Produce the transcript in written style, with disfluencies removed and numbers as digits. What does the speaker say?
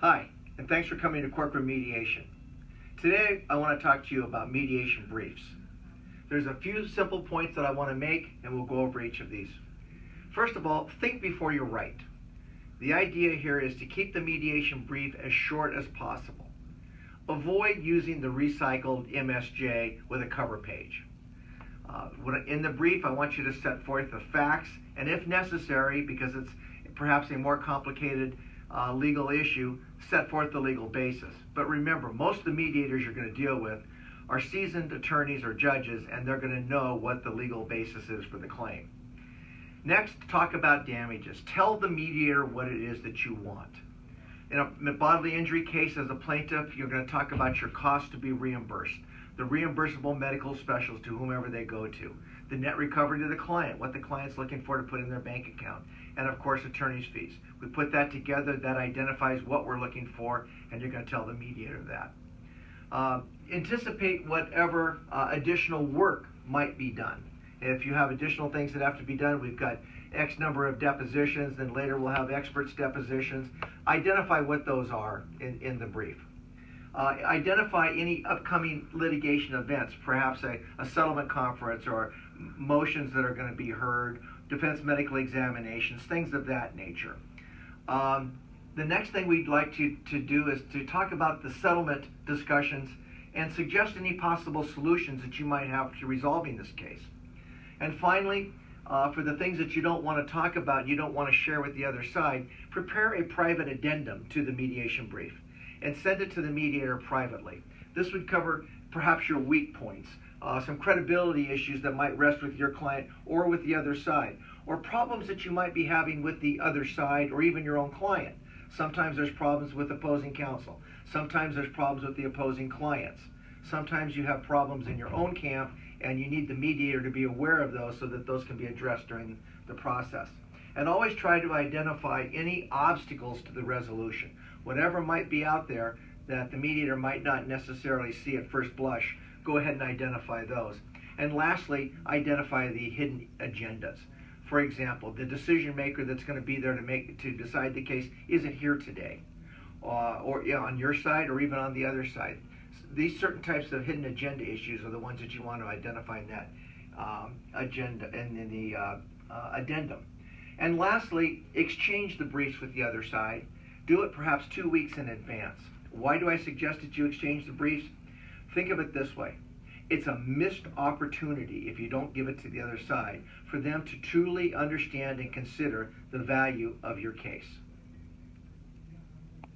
Hi, and thanks for coming to Corporate Mediation. Today, I want to talk to you about mediation briefs. There's a few simple points that I want to make, and we'll go over each of these. First of all, think before you write. The idea here is to keep the mediation brief as short as possible. Avoid using the recycled MSJ with a cover page. In the brief, I want you to set forth the facts, and if necessary, because it's perhaps a more complicated legal issue, set forth the legal basis. But remember, most of the mediators you're going to deal with are seasoned attorneys or judges, and they're going to know what the legal basis is for the claim. Next, talk about damages. Tell the mediator what it is that you want. In a bodily injury case, as a plaintiff, you're going to talk about your cost to be reimbursed, the reimbursable medical specials to whomever they go to, the net recovery to the client, what the client's looking for to put in their bank account, and of course attorney's fees. We put that together, that identifies what we're looking for, and you're going to tell the mediator that. Anticipate whatever additional work might be done. If you have additional things that have to be done, we've got X number of depositions, then later we'll have experts' depositions. Identify what those are in the brief. Identify any upcoming litigation events, perhaps a settlement conference or motions that are going to be heard, defense medical examinations, things of that nature. The next thing we'd like to do is to talk about the settlement discussions and suggest any possible solutions that you might have to resolving this case. And finally, for the things that you don't want to talk about, you don't want to share with the other side, prepare a private addendum to the mediation brief and send it to the mediator privately. This would cover perhaps your weak points, some credibility issues that might rest with your client or with the other side, or problems that you might be having with the other side or even your own client. Sometimes there's problems with opposing counsel. Sometimes there's problems with the opposing clients. Sometimes you have problems in your own camp and you need the mediator to be aware of those so that those can be addressed during the process. And always try to identify any obstacles to the resolution. Whatever might be out there that the mediator might not necessarily see at first blush, go ahead and identify those. And lastly, identify the hidden agendas. For example, the decision maker that's going to be there to decide the case isn't here today, or on your side or even on the other side. These certain types of hidden agenda issues are the ones that you want to identify in that agenda and in the addendum. And lastly, exchange the briefs with the other side. Do it perhaps 2 weeks in advance. Why do I suggest that you exchange the briefs? Think of it this way. It's a missed opportunity, if you don't give it to the other side, for them to truly understand and consider the value of your case.